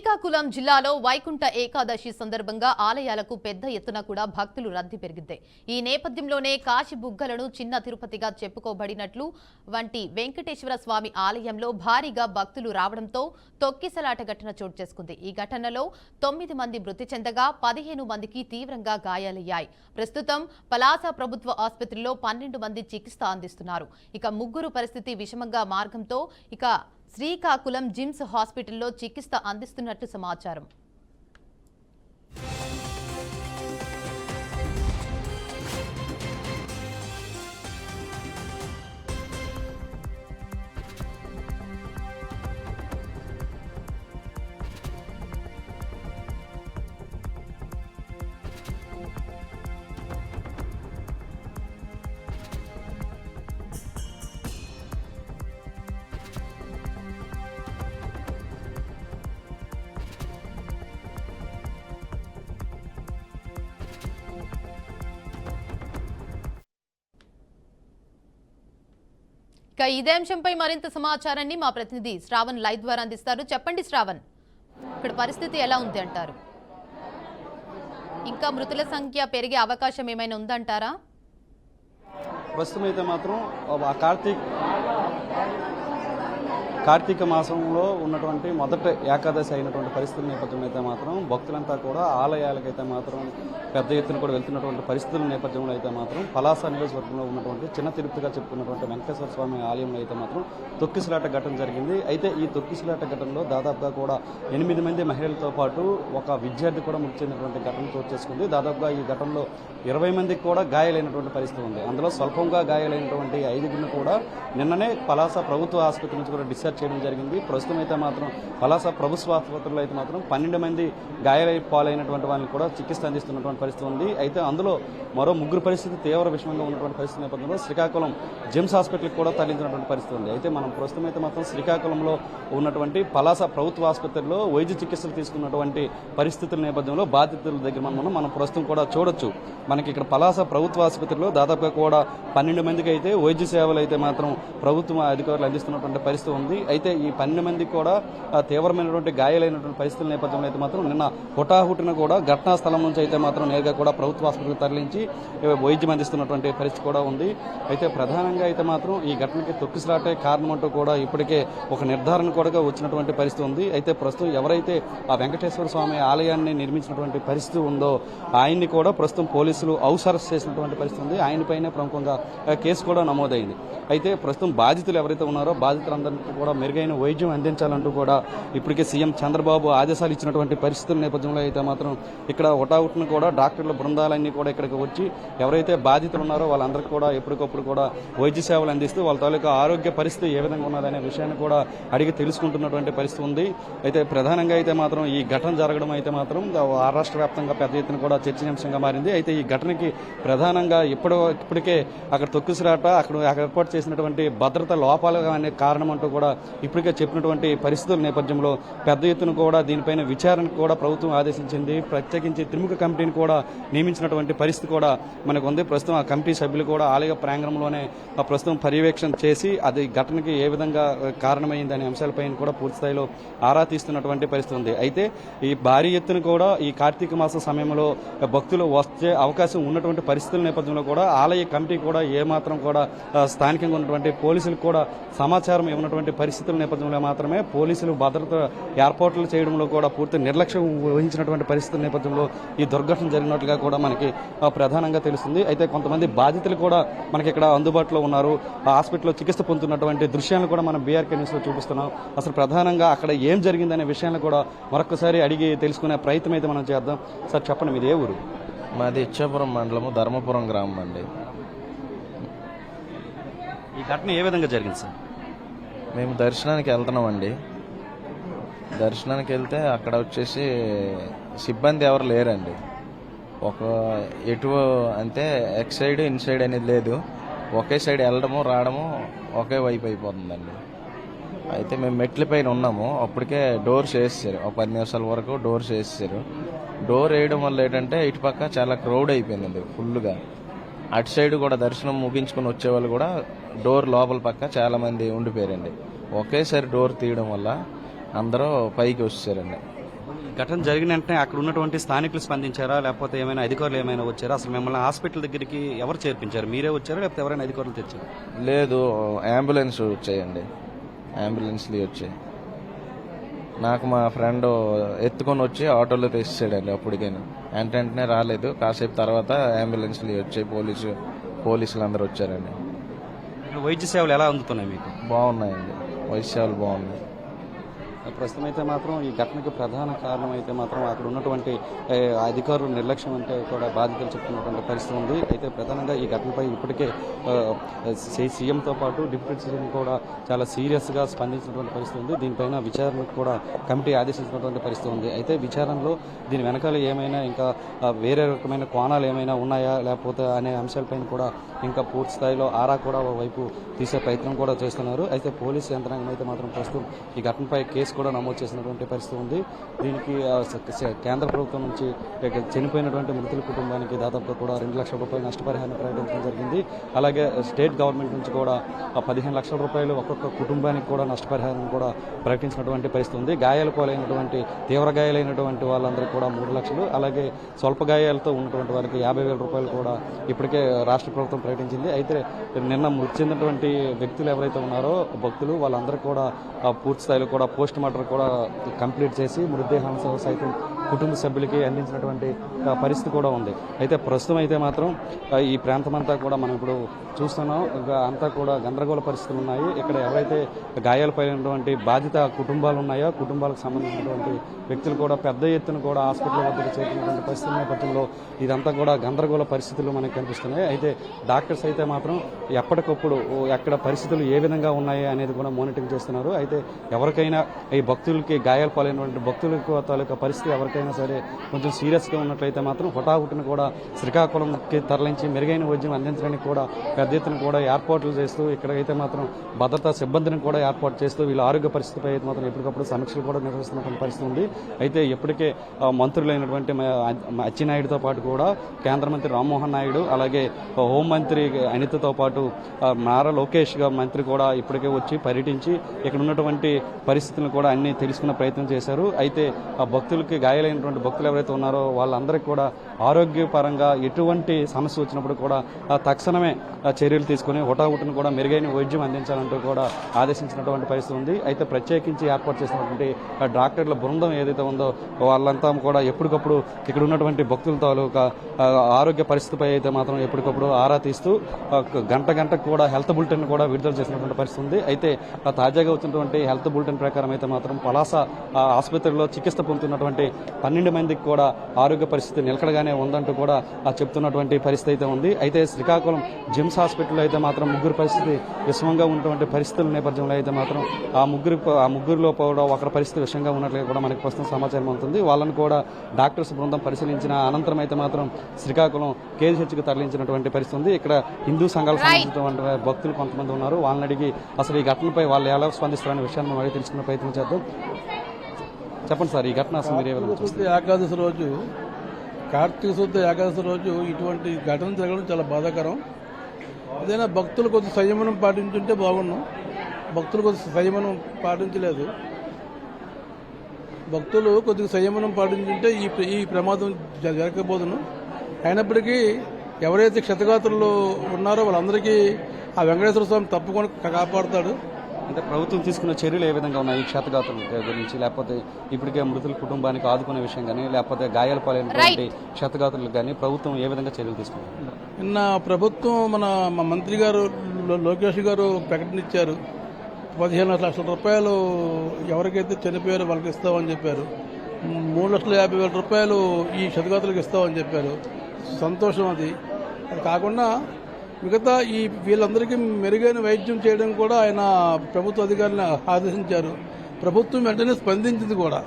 శ్రీకాకుళం జిల్లాలో వైకుంఠ ఏకాదశి సందర్భంగా ఆలయాలకు పెద్ద ఎత్తున కూడా భక్తులు రద్దీ పెరిగింది. ఈ నేపథ్యంలోనే కాశీ బుగ్గలను చిన్న తిరుపతిగా చెప్పుకోబడినట్లు వంటి వెంకటేశ్వర స్వామి ఆలయంలో భారీగా భక్తులు రావడంతో తొక్కిసలాట ఘటన చోటు చేసుకుంది. ఈ ఘటనలో 9 మంది మృతి చెందగా 15 మందికి తీవ్రంగా గాయాలయ్యాయి. ప్రస్తుతం పలాస ప్రభుత్వ ఆసుపత్రిలో 12 మంది చికిత్స అందిస్తున్నారు. ఇక ముగ్గురు పరిస్థితి విషమంగా మార్గంతో శ్రీకాకుళం జిమ్స్ హాస్పిటల్లో చికిత్స అందిస్తున్నట్లు సమాచారం. ఇక ఇదే అంశంపై మరింత సమాచారాన్ని మా ప్రతినిధి శ్రావణ్ లైవ్ ద్వారా అందిస్తారు. చెప్పండి శ్రావణ్, ఇక్కడ పరిస్థితి ఎలా ఉంది అంటారు? ఇంకా మృతుల సంఖ్య పెరిగే అవకాశం ఏమైనా ఉందంటారా? ప్రస్తుతం అయితే మాత్రం కార్తీక మాసంలో ఉన్నటువంటి మొదటి ఏకాదశి అయినటువంటి పరిస్థితుల నేపథ్యంలో అయితే మాత్రం భక్తులంతా కూడా ఆలయాలకైతే మాత్రం పెద్ద ఎత్తున కూడా వెళ్తున్నటువంటి పరిస్థితుల నేపథ్యంలో అయితే మాత్రం పలాస నియోజకవర్గంలో ఉన్నటువంటి చిన్న తిరుపతిగా చెప్పుకున్నటువంటి వెంకటేశ్వర స్వామి ఆలయంలో అయితే మాత్రం తొక్కిసలాట ఘటన జరిగింది. అయితే ఈ తొక్కిసలాట ఘటనలో దాదాపుగా కూడా 8 మంది మహిళలతో పాటు ఒక విద్యార్థి కూడా మృతి చెందినటువంటి ఘటన చోటు చేసుకుంది. దాదాపుగా ఈ ఘటనలో 20 మందికి కూడా గాయాలైనటువంటి పరిస్థితి ఉంది. అందులో స్వల్పంగా గాయాలైనటువంటి 5గురిని కూడా నిన్ననే పలాస ప్రభుత్వ ఆసుపత్రి నుంచి కూడా డిశ్చార్జ్ చేయడం జరిగింది. ప్రస్తుతం అయితే మాత్రం పలాస ప్రభుత్వ ఆసుపత్రిలో అయితే మాత్రం 12 మంది గాయాలై పాలైనటువంటి వాళ్ళని కూడా చికిత్స అందిస్తున్నటువంటి పరిస్థితి ఉంది. అయితే అందులో మరో 3 పరిస్థితి తీవ్ర విషమంగా ఉన్నటువంటి పరిస్థితి నేపథ్యంలో శ్రీకాకుళం జిమ్స్ హాస్పిటల్కి కూడా తరలించినటువంటి పరిస్థితి ఉంది. అయితే మనం ప్రస్తుతం అయితే మాత్రం శ్రీకాకుళంలో ఉన్నటువంటి పలాస ప్రభుత్వ ఆసుపత్రిలో వైద్య చికిత్సలు తీసుకున్నటువంటి పరిస్థితుల నేపథ్యంలో బాధితుల దగ్గర మనం ప్రస్తుతం కూడా చూడొచ్చు. మనకి ఇక్కడ పలాస ప్రభుత్వ ఆసుపత్రిలో దాదాపుగా కూడా 12 మందికి అయితే వైద్య సేవలు అయితే మాత్రం ప్రభుత్వ అధికారులు అందిస్తున్నటువంటి పరిస్థితి ఉంది. అయితే ఈ 12 మందికి కూడా తీవ్రమైనటువంటి గాయాలైనటువంటి పరిస్థితుల నేపథ్యంలో అయితే మాత్రం నిన్న హుటాహుటిన కూడా ఘటనా స్థలం నుంచి అయితే మాత్రం నేరుగా కూడా ప్రభుత్వ ఆసుపత్రికి తరలించి వైద్యం అందిస్తున్నటువంటి పరిస్థితి కూడా ఉంది. అయితే ప్రధానంగా అయితే మాత్రం ఈ ఘటనకి తొక్కిసలాటే కారణమంటూ కూడా ఇప్పటికే ఒక నిర్ధారణ కూడా వచ్చినటువంటి పరిస్థితి ఉంది. అయితే ప్రస్తుతం ఎవరైతే ఆ వెంకటేశ్వర స్వామి ఆలయాన్ని నిర్మించినటువంటి పరిస్థితి ఉందో ఆయన్ని కూడా ప్రస్తుతం పోలీసులు హౌస్ అరెస్ట్ చేసినటువంటి పరిస్థితి ఉంది. ఆయనపైనే ప్రముఖంగా కేసు కూడా నమోదైంది. అయితే ప్రస్తుతం బాధితులు ఎవరైతే ఉన్నారో బాధితులందరికీ కూడా మెరుగైన వైద్యం అందించాలంటూ కూడా ఇప్పటికే సీఎం చంద్రబాబు ఆదేశాలు ఇచ్చినటువంటి పరిస్థితుల నేపథ్యంలో అయితే మాత్రం ఇక్కడ హుటాహుటిన కూడా డాక్టర్ల బృందాలన్నీ కూడా ఇక్కడికి వచ్చి ఎవరైతే బాధితులు ఉన్నారో వాళ్ళందరికీ కూడా ఎప్పటికప్పుడు కూడా వైద్య సేవలు అందిస్తూ వాళ్ళ తాలూకా ఆరోగ్య పరిస్థితి ఏ విధంగా ఉన్నదనే విషయాన్ని కూడా అడిగి తెలుసుకుంటున్నటువంటి పరిస్థితి ఉంది. అయితే ప్రధానంగా అయితే మాత్రం ఈ ఘటన జరగడం అయితే మాత్రం రాష్ట్ర వ్యాప్తంగా పెద్ద ఎత్తున కూడా చర్చనీయాంశంగా మారింది. అయితే ఈ ఘటనకి ప్రధానంగా ఇప్పటికే అక్కడ తొక్కిసలాట అక్కడ ఏర్పాటు చేసినటువంటి భద్రత లోపాలు అనే కారణం అంటూ కూడా ఇప్పటికే చెప్పినటువంటి పరిస్థితుల నేపథ్యంలో పెద్ద ఎత్తున కూడా దీనిపైన విచారణకు కూడా ప్రభుత్వం ఆదేశించింది. ప్రత్యేకించి త్రిముఖ కమిటీని కూడా నియమించినటువంటి పరిస్థితి కూడా మనకు ఉంది. ప్రస్తుతం ఆ కమిటీ సభ్యులు కూడా ఆలయ ప్రాంగణంలోనే ప్రస్తుతం పర్యవేక్షణ చేసి అది ఘటనకి ఏ విధంగా కారణమైంది అనే అంశాలపైన కూడా పూర్తి స్థాయిలో ఆరా తీస్తున్నటువంటి పరిస్థితి ఉంది. అయితే ఈ భారీ ఎత్తున కూడా ఈ కార్తీక మాస సమయంలో భక్తులు వచ్చే అవకాశం ఉన్నటువంటి పరిస్థితుల నేపథ్యంలో కూడా ఆలయ కమిటీ కూడా ఏమాత్రం కూడా స్థానికంగా ఉన్నటువంటి పోలీసులకు కూడా సమాచారం ఇవ్వనటువంటి పరిస్థితుల నేపథ్యంలో మాత్రమే పోలీసులు భద్రత ఏర్పాట్లు చేయడంలో కూడా పూర్తి నిర్లక్ష్యం వహించినటువంటి పరిస్థితుల నేపథ్యంలో ఈ దుర్ఘటన జరిగినట్లుగా కూడా మనకి ప్రధానంగా తెలుస్తుంది. అయితే కొంతమంది బాధితులు కూడా మనకి ఇక్కడ అందుబాటులో ఉన్నారు. హాస్పిటల్లో చికిత్స పొందుతున్నటువంటి దృశ్యాలను కూడా మనం బీఆర్కే న్యూస్లో చూపిస్తున్నాం. అసలు ప్రధానంగా అక్కడ ఏం జరిగిందనే విషయాన్ని కూడా మరొకసారి అడిగి తెలుసుకునే ప్రయత్నం అయితే మనం చేద్దాం. సార్ చెప్పండి, మీది ఏ ఊరు? మాది ఇచ్చాపురం మండలము ధర్మపురం గ్రామం అండి. ఈ ఘటన ఏ విధంగా జరిగింది సార్? మేము దర్శనానికి వెళ్తున్నామండి. దర్శనానికి వెళ్తే అక్కడ వచ్చేసి సిబ్బంది ఎవరు లేరండి. ఒక ఎటు అంటే ఎక్స్ సైడ్ ఇన్ సైడ్ అనేది లేదు. ఒకే సైడ్ వెళ్ళడము రావడము ఒకే వైపు అయిపోతుందండి. అయితే మేము మెట్ల పైన ఉన్నాము. అప్పటికే డోర్స్ వేసేసారు. ఒక 10 నిమిషాల వరకు డోర్స్ వేసేసారు. డోర్ వేయడం వల్ల ఏంటంటే ఇటుపక్క చాలా క్రౌడ్ అయిపోయిందండి ఫుల్గా. అటు సైడ్ కూడా దర్శనం ముగించుకుని వచ్చేవాళ్ళు కూడా డోర్ లోపల పక్క చాలా మంది ఉండిపోయారండి. ఒకేసారి డోర్ తీయడం వల్ల అందరూ పైకి వచ్చేసారండి. ఘటన జరిగిన వెంటనే అక్కడ ఉన్నటువంటి స్థానికులు స్పందించారా, లేకపోతే ఏమైనా అధికారులు ఏమైనా వచ్చారా? అసలు మిమ్మల్ని హాస్పిటల్ దగ్గరికి ఎవరు చేర్పించారు? మీరే వచ్చారా, లేకపోతే ఎవరైనా అధికారులు తెచ్చారు? లేదు, అంబులెన్స్ వచ్చాయండి, అంబులెన్స్లు వచ్చాయి. నాకు మా ఫ్రెండ్ ఎత్తుకొని వచ్చి ఆటోలో తెచ్చాడండి. అప్పటికైనా వెంటనే రాలేదు, కాసేపు తర్వాత అంబులెన్స్లు వచ్చాయి, పోలీసులు అందరూ వచ్చారండి. వైద్య సేవలు ఎలా అందుతున్నాయి మీకు? బాగున్నాయండి, వైద్య సేవలు బాగున్నాయి. ప్రస్తుతం అయితే మాత్రం ఈ ఘటనకు ప్రధాన కారణం అయితే మాత్రం అక్కడ ఉన్నటువంటి అధికారుల నిర్లక్ష్యం అంటే కూడా బాధితులు చెప్తున్నటువంటి పరిస్థితి ఉంది. అయితే ప్రధానంగా ఈ ఘటనపై ఇప్పటికే సీఎంతో పాటు డిప్యూటీ సీఎం కూడా చాలా సీరియస్గా స్పందించినటువంటి పరిస్థితి ఉంది. దీనిపైన విచారణకు కూడా కమిటీ ఆదేశించినటువంటి పరిస్థితి ఉంది. అయితే విచారణలో దీని వెనకాల ఏమైనా ఇంకా వేరే రకమైన కోణాలు ఏమైనా ఉన్నాయా లేకపోతే అనే అంశాలపైన కూడా ఇంకా పూర్తి స్థాయిలో ఆరా కూడా వైపు తీసే ప్రయత్నం కూడా చేస్తున్నారు. అయితే పోలీసు యంత్రాంగం అయితే మాత్రం ప్రస్తుతం ఈ ఘటనపై కేసు కూడా నమోదు చేసినటువంటి పరిస్థితి ఉంది. దీనికి కేంద్ర ప్రభుత్వం నుంచి చనిపోయినటువంటి మృతుల కుటుంబానికి దాదాపుగా కూడా 2 లక్షల రూపాయలు నష్టపరిహారం ప్రకటించడం జరిగింది. అలాగే స్టేట్ గవర్నమెంట్ నుంచి కూడా 15 లక్షల రూపాయలు ఒక్కొక్క కుటుంబానికి కూడా నష్టపరిహారం కూడా ప్రకటించినటువంటి పరిస్థితి ఉంది. గాయాల పాలైనటువంటి తీవ్ర గాయాలైనటువంటి వాళ్ళందరికీ కూడా 3 లక్షలు, అలాగే స్వల్ప గాయాలతో ఉన్నటువంటి వారికి 50,000 రూపాయలు కూడా ఇప్పటికే రాష్ట్ర ప్రభుత్వం ప్రకటించింది. అయితే నిన్న మృతి చెందినటువంటి వ్యక్తులు ఎవరైతే ఉన్నారో భక్తులు వాళ్ళందరికీ కూడా పూర్తి స్థాయిలో కూడా పోస్ట్ మార్టం కూడా కంప్లీట్ చేసి మృతదేహాలను సైతం కుటుంబ సభ్యులకి అందించినటువంటి పరిస్థితి కూడా ఉంది. అయితే ప్రస్తుతం అయితే మాత్రం ఈ ప్రాంతం అంతా కూడా మనం ఇప్పుడు చూస్తున్నాం, అంతా కూడా గందరగోళ పరిస్థితులు ఉన్నాయి. ఇక్కడ ఎవరైతే గాయాలపైనటువంటి బాధిత కుటుంబాలు ఉన్నాయో కుటుంబాలకు సంబంధించినటువంటి వ్యక్తులు కూడా పెద్ద ఎత్తున కూడా హాస్పిటల్ వద్దకు చేరుకున్నటువంటి పరిస్థితుల నేపథ్యంలో ఇదంతా కూడా గందరగోళ పరిస్థితులు మనకు కనిపిస్తున్నాయి. అయితే డాక్టర్స్ అయితే మాత్రం ఎప్పటికప్పుడు ఎక్కడ పరిస్థితులు ఏ విధంగా ఉన్నాయి అనేది కూడా మానిటరింగ్ చేస్తున్నారు. అయితే ఎవరికైనా ఈ భక్తులకి గాయాల పాలైనటువంటి భక్తులకు తాలూకా పరిస్థితి ఎవరికైనా సరే కొంచెం సీరియస్గా ఉన్నట్లయితే మాత్రం హుటాహుటిని కూడా శ్రీకాకుళంకి తరలించి మెరుగైన వైద్యం అందించడానికి కూడా పెద్ద ఎత్తున కూడా ఏర్పాట్లు చేస్తూ ఇక్కడైతే మాత్రం భద్రతా సిబ్బందిని కూడా ఏర్పాటు చేస్తూ వీళ్ళ ఆరోగ్య పరిస్థితిపై అయితే మాత్రం ఎప్పటికప్పుడు సమీక్షలు కూడా నిర్వహిస్తున్నటువంటి పరిస్థితి ఉంది. అయితే ఇప్పటికే మంత్రులైనటువంటి అచ్చెన్నాయుడుతో పాటు కూడా కేంద్ర మంత్రి రామ్మోహన్ నాయుడు, అలాగే హోంమంత్రి అనితతో పాటు నారా లోకేష్ మంత్రి కూడా ఇప్పటికే వచ్చి పర్యటించి ఇక్కడ ఉన్నటువంటి పరిస్థితులను కూడా అన్ని తెలుసుకున్న ప్రయత్నం చేశారు. అయితే ఆ భక్తులకి గాయాలైనటువంటి భక్తులు ఎవరైతే ఉన్నారో వాళ్ళందరికీ కూడా ఆరోగ్యపరంగా ఎటువంటి సమస్య వచ్చినప్పుడు కూడా తక్షణమే చర్యలు తీసుకుని హుటాహుటిని కూడా మెరుగైన వైద్యం అందించాలంటూ కూడా ఆదేశించినటువంటి పరిస్థితి ఉంది. అయితే ప్రత్యేకించి ఏర్పాటు చేసినటువంటి డాక్టర్ల బృందం ఏదైతే ఉందో వాళ్ళంతా కూడా ఎప్పటికప్పుడు ఇక్కడ ఉన్నటువంటి భక్తుల తాలూకా ఆరోగ్య పరిస్థితిపై అయితే మాత్రం ఎప్పటికప్పుడు ఆరా తీస్తూ గంటకు కూడా హెల్త్ బులెటిన్ కూడా విడుదల చేసినటువంటి పరిస్థితి ఉంది. అయితే తాజాగా వచ్చినటువంటి హెల్త్ బులెటిన్ ప్రకారం అయితే మాత్రం పలాస ఆసుపత్రిలో చికిత్స పొందుతున్నటువంటి 12 మందికి కూడా ఆరోగ్య పరిస్థితి నిలకడగానే ఉందంటూ కూడా చెప్తున్నటువంటి పరిస్థితి అయితే ఉంది. అయితే శ్రీకాకుళం జిమ్స్ హాస్పిటల్లో అయితే మాత్రం ముగ్గురు పరిస్థితి విషమంగా ఉన్నటువంటి పరిస్థితుల నేపథ్యంలో అయితే మాత్రం ఆ ముగ్గురులో కూడా ఒకరి పరిస్థితి విషయంగా ఉన్నట్లుగా కూడా మనకి ప్రస్తుతం సమాచారం అవుతుంది. వాళ్ళని కూడా డాక్టర్స్ బృందం పరిశీలించిన అనంతరం అయితే మాత్రం శ్రీకాకుళం కేజీహెచ్కి తరలించినటువంటి పరిస్థితి ఉంది. ఇక్కడ హిందూ సంఘాలకు సంబంధించినటువంటి భక్తులు కొంతమంది ఉన్నారు. వాళ్ళని అడిగి అసలు ఈ ఘటనపై వాళ్ళు ఎలా స్పందిస్తారనే విషయాన్ని మనం అడిగి తెలుసుకునే ప్రయత్నం చేద్దాం. చెప్పండి సార్, ఈ ఘటన అసలు మీరు ఏకాదశి రోజు, కార్తీక శుద్ధ ఏకాదశి రోజు ఇటువంటి ఘటన జరగడం చాలా బాధాకరం. ఏదైనా భక్తులు కొద్ది సంయమనం పాటించుంటే బాగున్నాం. భక్తులు కొద్ది సంయమనం పాటించలేదు. భక్తులు కొద్దిగా సంయమనం పాటించుంటే ఈ ప్రమాదం జరగకపోదును. అయినప్పటికీ ఎవరైతే క్షతగాత్రులు ఉన్నారో వాళ్ళందరికీ ఆ వెంకటేశ్వర స్వామి తప్పకుండా కాపాడుతాడు. అంటే ప్రభుత్వం తీసుకున్న చర్యలు ఏ విధంగా ఉన్నాయి ఈ క్షతగాత్రుల గురించి, లేకపోతే ఇప్పటికే మృతుల కుటుంబానికి ఆదుకునే విషయం కానీ లేకపోతే గాయాల పాలైనటువంటి క్షతగాత్రులకు కానీ ప్రభుత్వం ఏ విధంగా చర్యలు తీసుకుంది? నిన్న ప్రభుత్వం మా మంత్రి గారు లోకేష్ గారు ప్రకటన ఇచ్చారు. 15 లక్షల రూపాయలు ఎవరికైతే చనిపోయారో వాళ్ళకి ఇస్తామని చెప్పారు. 3,50,000 రూపాయలు ఈ క్షతగాత్రులకు ఇస్తామని చెప్పారు. సంతోషం. అది కాకుండా మిగతా వీళ్ళందరికీ మెరుగైన వైద్యం చేయడం కూడా ఆయన ప్రభుత్వ అధికారులను ఆదేశించారు. ప్రభుత్వం వెంటనే స్పందించింది కూడా.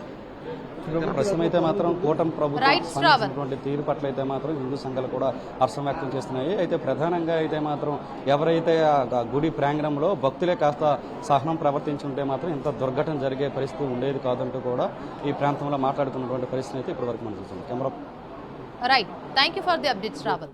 ప్రస్తుతం అయితే మాత్రం కూటమి ప్రభుత్వం తీరు పట్ల అయితే మాత్రం హిందూ సంఘాలు కూడా హర్షం వ్యక్తం చేస్తున్నాయి. అయితే ప్రధానంగా అయితే మాత్రం ఎవరైతే ఆ గుడి ప్రాంగణంలో భక్తులే కాస్త సహనం ప్రవర్తించుంటే మాత్రం ఇంత దుర్ఘటన జరిగే పరిస్థితి ఉండేది కాదంటూ కూడా ఈ ప్రాంతంలో మాట్లాడుకున్నటువంటి పరిస్థితి అయితే ఇప్పటివరకు మనం చూస్తున్నాం. Camera right, thank you for the updates Rawal.